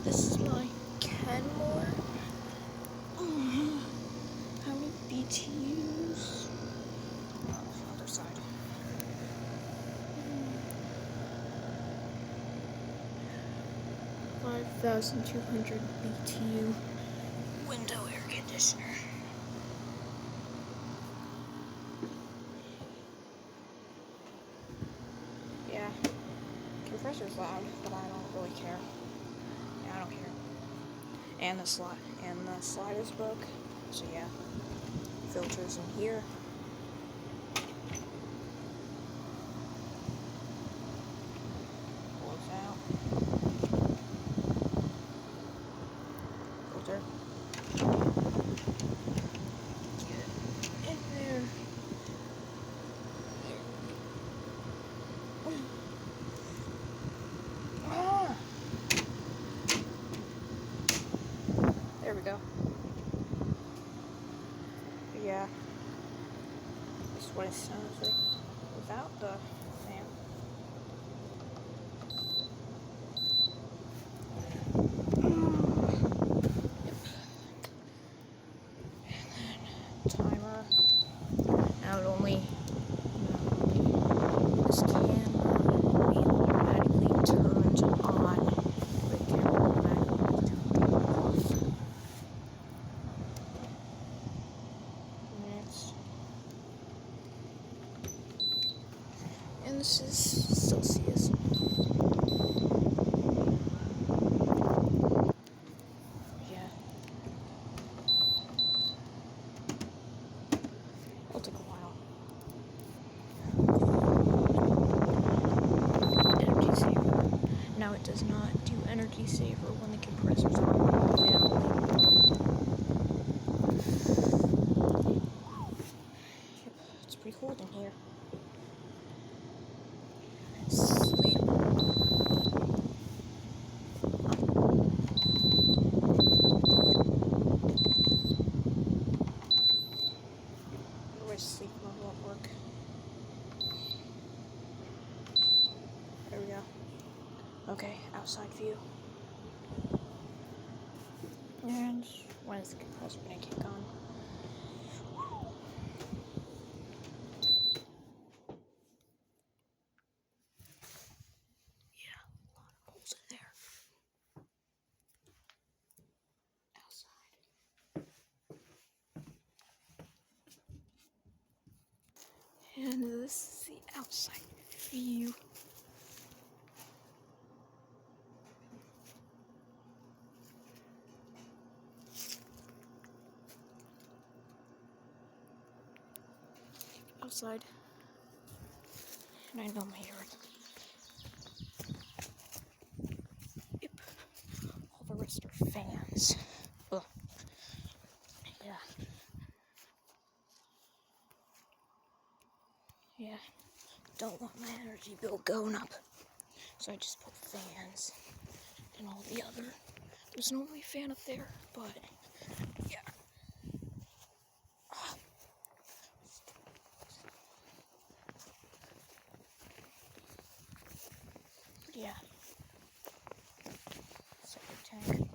This is my Kenmore. How many BTUs? Other side. 5,200 BTU window air conditioner. Yeah, compressor's loud, but I don't really care. Yeah, I don't care. And the sliders broke. So yeah, filters in here. Blows out. Filter. Get in there. Ah. There we go. Yeah. This is what it sounds like without the fan. Timer. Now it only this camera automatically turns on. The camera automatically turns off. Next. And this is Celsius. Yeah. It'll take a while. Energy saver. Now it does not do energy saver when the compressor's on. Yep, it's pretty cold in here. Sleep. Where's sleep mode won't work. There we go. Okay, outside view. And when is the compressor gonna kick on? Yeah, a lot of holes in there. Outside. And this is the outside view. Outside. And I know my yard. Yep. All the rest are fans. Ugh. Yeah. Yeah. Don't want my energy bill going up. So I just put fans and all the other. There's no only fan up there, but yeah. Yeah. Septic tank.